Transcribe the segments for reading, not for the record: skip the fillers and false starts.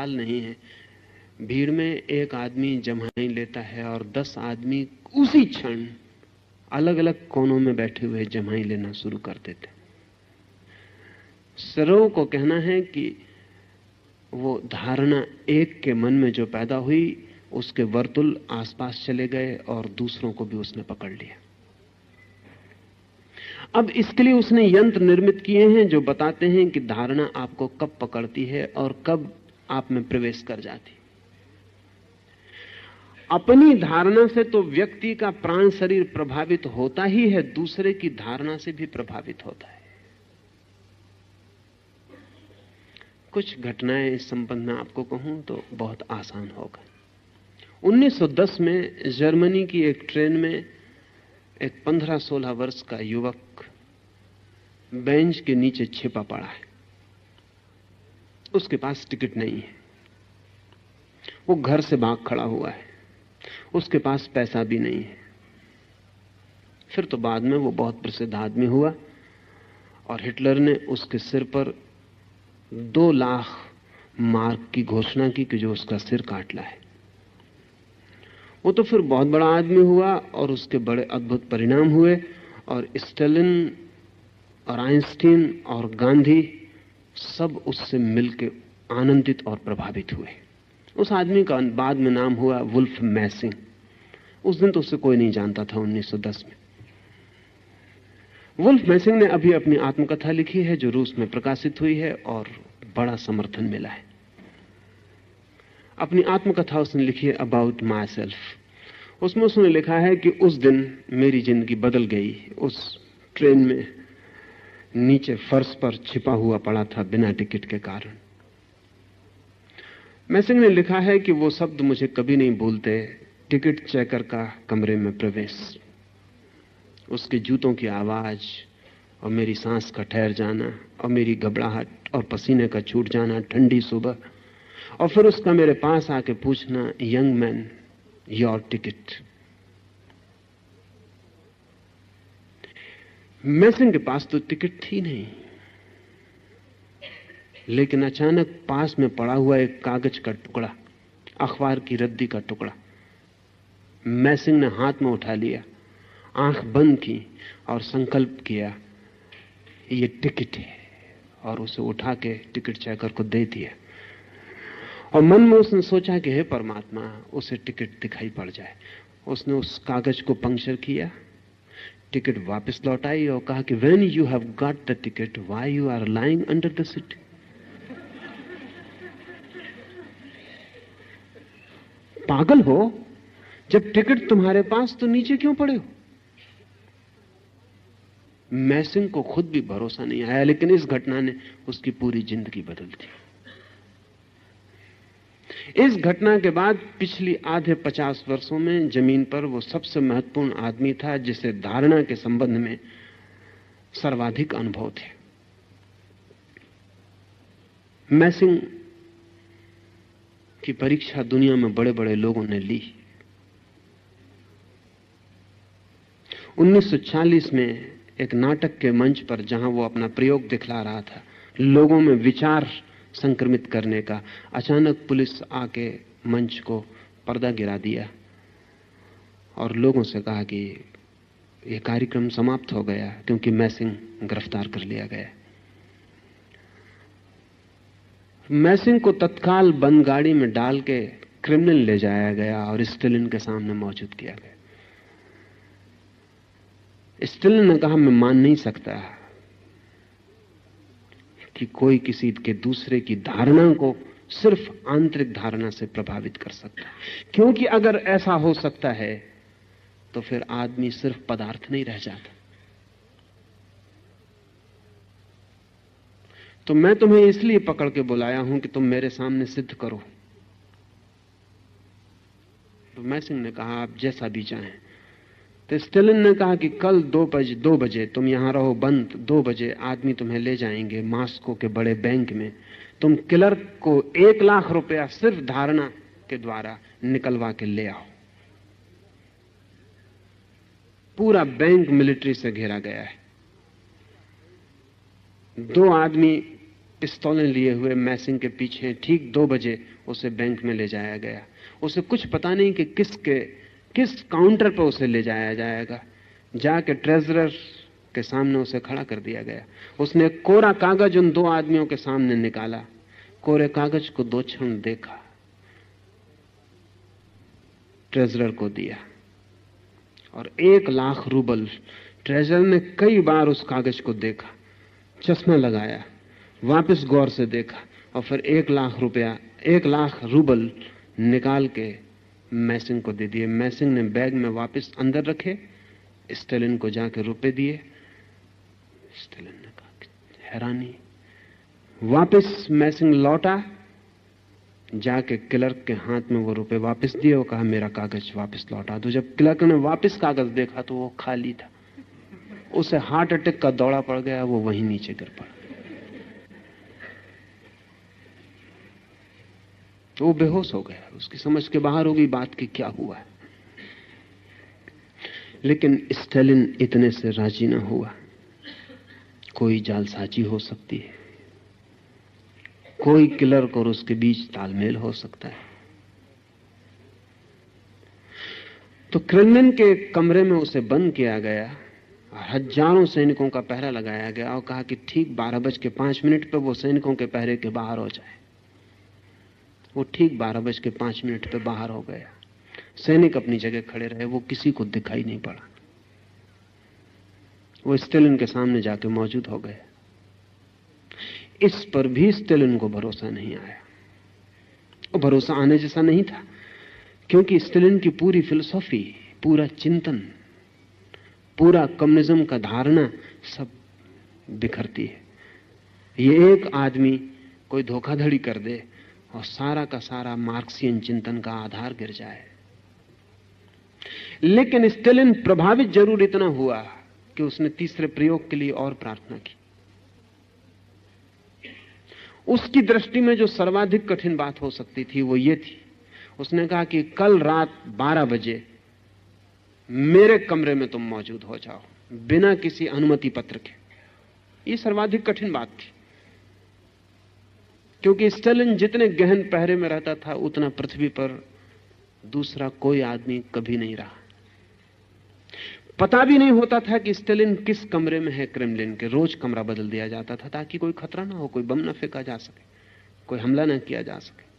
मिसाल नहीं है। भीड़ में एक आदमी जम्हाई लेता है और 10 आदमी उसी क्षण अलग अलग कोनों में बैठे हुए जम्हाई लेना शुरू कर देते। सरो को कहना है कि वो धारणा एक के मन में जो पैदा हुई उसके वर्तुल आसपास चले गए और दूसरों को भी उसने पकड़ लिया। अब इसके लिए उसने यंत्र निर्मित किए हैं जो बताते हैं कि धारणा आपको कब पकड़ती है और कब आप में प्रवेश कर जाती। अपनी धारणा से तो व्यक्ति का प्राण शरीर प्रभावित होता ही है, दूसरे की धारणा से भी प्रभावित होता है। कुछ घटनाएं इस संबंध में आपको कहूं तो बहुत आसान होगा। 1910 में जर्मनी की एक ट्रेन में एक 15-16 वर्ष का युवक बेंच के नीचे छिपा पड़ा है। उसके पास टिकट नहीं है, वो घर से भाग खड़ा हुआ है, उसके पास पैसा भी नहीं है। फिर तो बाद में वो बहुत प्रसिद्ध आदमी हुआ और हिटलर ने उसके सिर पर 2 लाख मार्क की घोषणा की कि जो उसका सिर काट लाए। वो तो फिर बहुत बड़ा आदमी हुआ और उसके बड़े अद्भुत परिणाम हुए और स्टालिन और आइंस्टीन और गांधी सब उससे मिलकर आनंदित और प्रभावित हुए। उस आदमी का बाद में नाम हुआ वुल्फ मैसिंग। उस दिन तो उससे कोई नहीं जानता था 1910 में। वुल्फ मैसिंग ने अभी अपनी आत्मकथा लिखी है जो रूस में प्रकाशित हुई है और बड़ा समर्थन मिला है। अपनी आत्मकथा उसने लिखी है अबाउट माई सेल्फ। उसमें उसने लिखा है कि उस दिन मेरी जिंदगी बदल गई। उस ट्रेन में नीचे फर्श पर छिपा हुआ पड़ा था बिना टिकट के कारण। मैसिंग ने लिखा है कि वो शब्द मुझे कभी नहीं भूलते, टिकट चेकर का कमरे में प्रवेश, उसके जूतों की आवाज और मेरी सांस का ठहर जाना और मेरी घबराहट और पसीने का छूट जाना ठंडी सुबह, और फिर उसका मेरे पास आके पूछना, यंग मैन योर टिकट। मैसिंग के पास तो टिकट थी नहीं, लेकिन अचानक पास में पड़ा हुआ एक कागज का टुकड़ा, अखबार की रद्दी का टुकड़ा मैसिंग ने हाथ में उठा लिया, आंख बंद की और संकल्प किया ये टिकट है, और उसे उठा के टिकट चेकर को दे दिया। और मन में उसने सोचा कि हे परमात्मा, उसे टिकट दिखाई पड़ जाए। उसने उस कागज को पंक्चर किया, टिकट वापस लौटाई और कहा कि when you have got the ticket why you are lying under the seat. पागल हो, जब टिकट तुम्हारे पास तो नीचे क्यों पड़े हो? मैसिंग को खुद भी भरोसा नहीं आया, लेकिन इस घटना ने उसकी पूरी जिंदगी बदल दी। इस घटना के बाद पिछली आधे 50 वर्षों में जमीन पर वो सबसे महत्वपूर्ण आदमी था जिसे धारणा के संबंध में सर्वाधिक अनुभव थे। मैसिंग की परीक्षा दुनिया में बड़े बड़े लोगों ने ली। 1940 में एक नाटक के मंच पर जहां वो अपना प्रयोग दिखला रहा था, लोगों में विचार संक्रमित करने का, अचानक पुलिस आके मंच को पर्दा गिरा दिया और लोगों से कहा कि यह कार्यक्रम समाप्त हो गया क्योंकि मैसिंग गिरफ्तार कर लिया गया। मैसिंग को तत्काल बंद गाड़ी में डाल के क्रिमिनल ले जाया गया और स्टालिन के सामने मौजूद किया गया। स्टालिन ने कहा, मैं मान नहीं सकता कि कोई किसी के दूसरे की धारणा को सिर्फ आंतरिक धारणा से प्रभावित कर सकता है, क्योंकि अगर ऐसा हो सकता है तो फिर आदमी सिर्फ पदार्थ नहीं रह जाता। तो मैं तुम्हें इसलिए पकड़ के बुलाया हूं कि तुम मेरे सामने सिद्ध करो। तो मैसिंग ने कहा, आप जैसा भी चाहें। तो स्टालिन ने कहा कि कल 2 बजे तुम यहां रहो बंद, 2 बजे आदमी तुम्हें ले जाएंगे मॉस्को के बड़े बैंक में। तुम क्लर्क को 1 लाख रुपया सिर्फ धारणा के द्वारा निकलवा के ले आओ। पूरा बैंक मिलिट्री से घेरा गया है। 2 आदमी पिस्तौलें लिए हुए मैसिंग के पीछे ठीक 2 बजे उसे बैंक में ले जाया गया। उसे कुछ पता नहीं कि किस काउंटर पर उसे ले जाया जाएगा। जाके ट्रेजरर के सामने उसे खड़ा कर दिया गया। उसने कोरा कागज उन 2 आदमियों के सामने निकाला, कोरे कागज को 2 क्षण देखा, ट्रेजरर को दिया और 1 लाख रूबल। ट्रेजरर ने कई बार उस कागज को देखा, चश्मा लगाया, वापस गौर से देखा और फिर 1 लाख रूबल निकाल के मैसिंग को दे दिए। मैसिंग ने बैग में वापस अंदर रखे, स्टेलिन को जाके रुपए दिए। स्टेलिन ने कहा हैरानी। वापस मैसिंग लौटा, जाके क्लर्क के हाथ में वो रुपए वापस दिए और कहा मेरा कागज वापस लौटा दो। जब क्लर्क ने वापस कागज देखा तो वो खाली था। उसे हार्ट अटैक का दौड़ा पड़ गया, वो वहीं नीचे गिर पड़ा। तो वो बेहोश हो गया, उसकी समझ के बाहर हो गई बात कि क्या हुआ है। लेकिन स्टेलिन इतने से राजी ना हुआ। कोई जालसाजी हो सकती है, कोई क्लर्क और उसके बीच तालमेल हो सकता है। तो क्रेमलिन के कमरे में उसे बंद किया गया, हजारों सैनिकों का पहरा लगाया गया और कहा कि ठीक 12:05 पर वो सैनिकों के पहरे के बाहर हो जाए। वो ठीक 12:05 पे बाहर हो गया। सैनिक अपनी जगह खड़े रहे, वो किसी को दिखाई नहीं पड़ा। वो स्टेलिन के सामने जाके मौजूद हो गए। इस पर भी स्टेलिन को भरोसा नहीं आया। और भरोसा आने जैसा नहीं था, क्योंकि स्टेलिन की पूरी फिलॉसफी, पूरा चिंतन, पूरा कम्युनिज्म का धारणा सब बिखरती है। ये एक आदमी कोई धोखाधड़ी कर दे और सारा का सारा मार्क्सियन चिंतन का आधार गिर जाए। लेकिन स्टेलिन प्रभावित जरूर इतना हुआ कि उसने तीसरे प्रयोग के लिए और प्रार्थना की। उसकी दृष्टि में जो सर्वाधिक कठिन बात हो सकती थी वो ये थी, उसने कहा कि कल रात 12 बजे मेरे कमरे में तुम मौजूद हो जाओ, बिना किसी अनुमति पत्र के। ये सर्वाधिक कठिन बात थी, क्योंकि स्टेलिन जितने गहन पहरे में रहता था उतना पृथ्वी पर दूसरा कोई आदमी कभी नहीं रहा। पता भी नहीं होता था कि स्टेलिन किस कमरे में है क्रेमलिन के। रोज कमरा बदल दिया जाता था ताकि कोई खतरा ना हो, कोई बम ना फेंका जा सके, कोई हमला ना किया जा सके।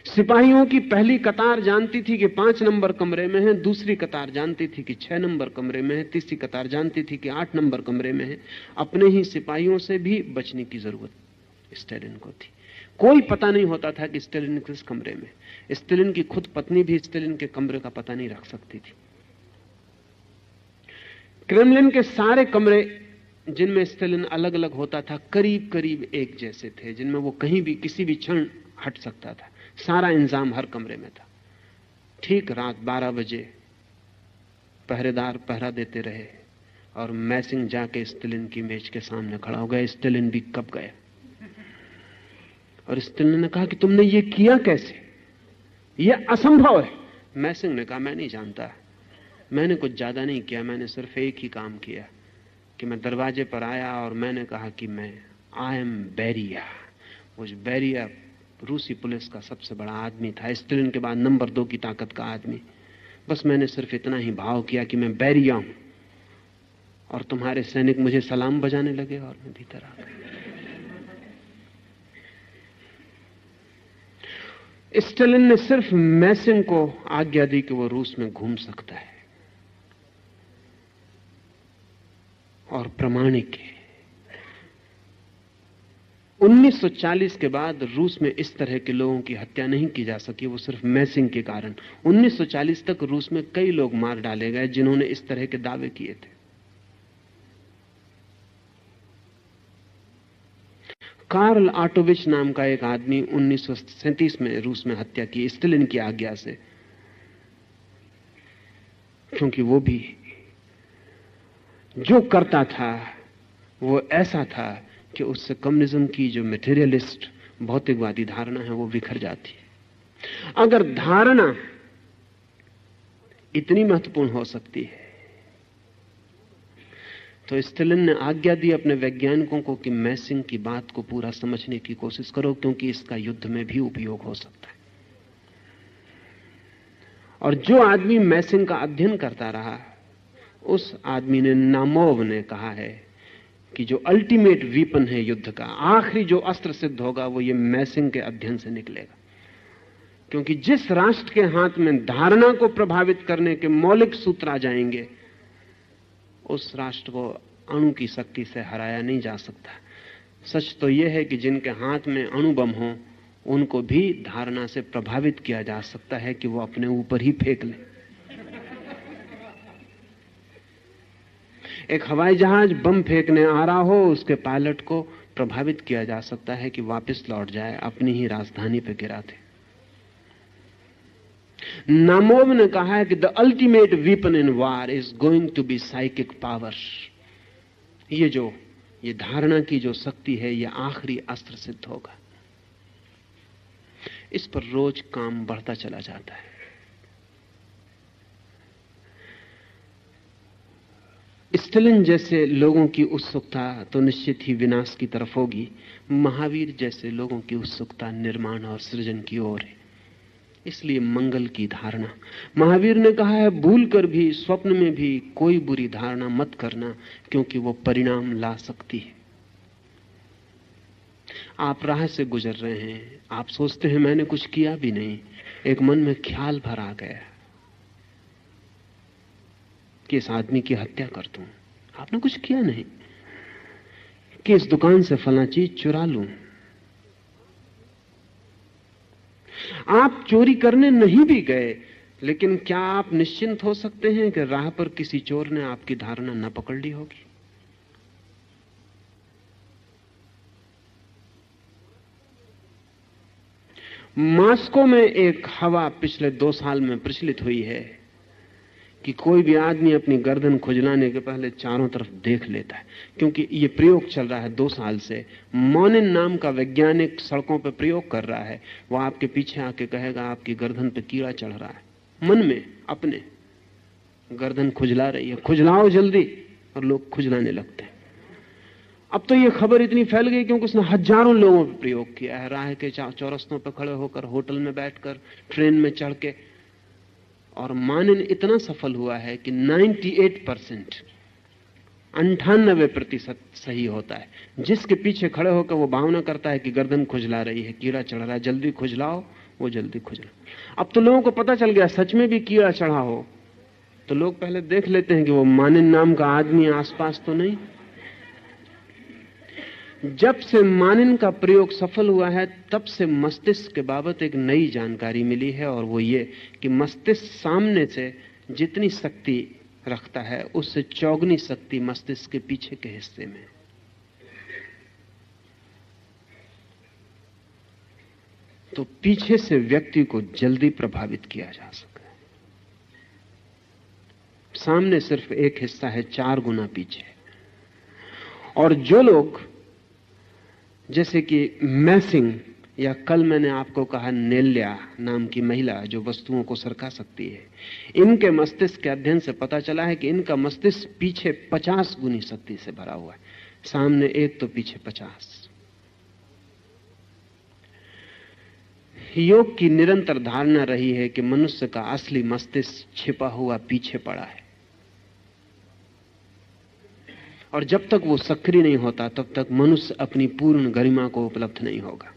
सिपाहियों की पहली कतार जानती थी कि 5 नंबर कमरे में है, दूसरी कतार जानती थी कि 6 नंबर कमरे में है, तीसरी कतार जानती थी कि 8 नंबर कमरे में है। अपने ही सिपाहियों से भी बचने की जरूरत स्टेलिन को थी। कोई पता नहीं होता था कि स्टेलिन किस कमरे में। स्टेलिन की खुद पत्नी भी स्टेलिन के कमरे का पता नहीं रख सकती थी। क्रेमलिन के सारे कमरे जिनमें स्टेलिन अलग अलग होता था करीब करीब एक जैसे थे, जिनमें वो कहीं भी किसी भी क्षण हट सकता था। सारा इंतजाम हर कमरे में था। ठीक रात 12 बजे पहरेदार पहरा देते रहे और मैसिंग जाके स्टेलिन की मेज के सामने खड़ा हो गया। स्टेलिन भी कब गया और स्टेलिन ने कहा कि तुमने ये किया कैसे, यह असंभव है। मैसिंग ने कहा मैं नहीं जानता, मैंने कुछ ज्यादा नहीं किया, मैंने सिर्फ एक ही काम किया कि मैं दरवाजे पर आया और मैंने कहा कि मैं आई एम बेरिया। वो बेरिया रूसी पुलिस का सबसे बड़ा आदमी था, स्टेलिन के बाद नंबर 2 की ताकत का आदमी। बस मैंने सिर्फ इतना ही भाव किया कि मैं बेरिया हूं और तुम्हारे सैनिक मुझे सलाम बजाने लगे और मैं भीतर आ गया। स्टेलिन ने सिर्फ मैसिंग को आज्ञा दी कि वो रूस में घूम सकता है और प्रमाणिक है। 1940 के बाद रूस में इस तरह के लोगों की हत्या नहीं की जा सकी, वो सिर्फ मैसिंग के कारण। 1940 तक रूस में कई लोग मार डाले गए जिन्होंने इस तरह के दावे किए थे। कार्ल आटोविच नाम का एक आदमी 1937 में रूस में हत्या की स्टेलिन की आज्ञा से, क्योंकि वो भी जो करता था वो ऐसा था कि उससे कम्युनिज्म की जो मटेरियलिस्ट भौतिकवादी धारणा है वो बिखर जाती है। अगर धारणा इतनी महत्वपूर्ण हो सकती है तो स्टालिन ने आज्ञा दी अपने वैज्ञानिकों को कि मैसिंग की बात को पूरा समझने की कोशिश करो, क्योंकि इसका युद्ध में भी उपयोग हो सकता है। और जो आदमी मैसिंग का अध्ययन करता रहा, उस आदमी ने, नामोव ने कहा है कि जो अल्टीमेट वीपन है युद्ध का, आखिरी जो अस्त्र सिद्ध होगा, वो ये मैसिंग के अध्ययन से निकलेगा। क्योंकि जिस राष्ट्र के हाथ में धारणा को प्रभावित करने के मौलिक सूत्र आ जाएंगे, उस राष्ट्र को अणु की शक्ति से हराया नहीं जा सकता। सच तो यह है कि जिनके हाथ में अणु बम हो, उनको भी धारणा से प्रभावित किया जा सकता है कि वो अपने ऊपर ही फेंक लें। एक हवाई जहाज बम फेंकने आ रहा हो, उसके पायलट को प्रभावित किया जा सकता है कि वापस लौट जाए, अपनी ही राजधानी पर गिरा दे। नामोव ने कहा है कि the ultimate weapon in war is going to be psychic power. ये धारणा की जो शक्ति है, ये आखिरी अस्त्र सिद्ध होगा। इस पर रोज काम बढ़ता चला जाता है। स्टालिन जैसे लोगों की उत्सुकता तो निश्चित ही विनाश की तरफ होगी। महावीर जैसे लोगों की उत्सुकता निर्माण और सृजन की ओर है। इसलिए मंगल की धारणा, महावीर ने कहा है, भूल कर भी स्वप्न में भी कोई बुरी धारणा मत करना, क्योंकि वो परिणाम ला सकती है। आप राह से गुजर रहे हैं, आप सोचते हैं मैंने कुछ किया भी नहीं, एक मन में ख्याल भर आ गया कि इस आदमी की हत्या कर दूं। आपने कुछ किया नहीं। कि इस दुकान से फला चीज चुरा लूं। आप चोरी करने नहीं भी गए, लेकिन क्या आप निश्चिंत हो सकते हैं कि राह पर किसी चोर ने आपकी धारणा न पकड़ ली होगी? मॉस्को में एक हवा पिछले 2 साल में प्रचलित हुई है कि कोई भी आदमी अपनी गर्दन खुजलाने के पहले चारों तरफ देख लेता है। क्योंकि ये प्रयोग चल रहा है 2 साल से। मोनिन नाम का वैज्ञानिक सड़कों पर प्रयोग कर रहा है। वो आपके पीछे आके कहेगा आपकी गर्दन पे कीड़ा चढ़ रहा है, मन में अपने गर्दन खुजला रही है, खुजलाओ जल्दी, और लोग खुजलाने लगते हैं। अब तो ये खबर इतनी फैल गई क्योंकि उसने हजारों लोगों पर प्रयोग किया है। राह के चौरस्तों पर खड़े होकर, होटल में बैठकर, ट्रेन में चढ़ के। और मानिन इतना सफल हुआ है कि 98%, 98% सही होता है। जिसके पीछे खड़े होकर वो भावना करता है कि गर्दन खुजला रही है, कीड़ा चढ़ रहा है, जल्दी खुजलाओ, वो जल्दी खुजला। अब तो लोगों को पता चल गया सच में भी कीड़ा चढ़ा हो तो लोग पहले देख लेते हैं कि वो मानिन नाम का आदमी आसपास तो नहीं। जब से मानिन का प्रयोग सफल हुआ है, तब से मस्तिष्क के बाबत एक नई जानकारी मिली है, और वो ये कि मस्तिष्क सामने से जितनी शक्ति रखता है, उससे चौगुनी शक्ति मस्तिष्क के पीछे के हिस्से में। तो पीछे से व्यक्ति को जल्दी प्रभावित किया जा सकता है। सामने सिर्फ एक हिस्सा है, 4 गुना पीछे। और जो लोग, जैसे कि मैसिंग, या कल मैंने आपको कहा नेल्या नाम की महिला जो वस्तुओं को सरका सकती है, इनके मस्तिष्क के अध्ययन से पता चला है कि इनका मस्तिष्क पीछे 50 गुनी शक्ति से भरा हुआ है। सामने 1 तो पीछे 50। योग की निरंतर धारणा रही है कि मनुष्य का असली मस्तिष्क छिपा हुआ पीछे पड़ा है, और जब तक वो सक्रिय नहीं होता तब तक मनुष्य अपनी पूर्ण गरिमा को उपलब्ध नहीं होगा।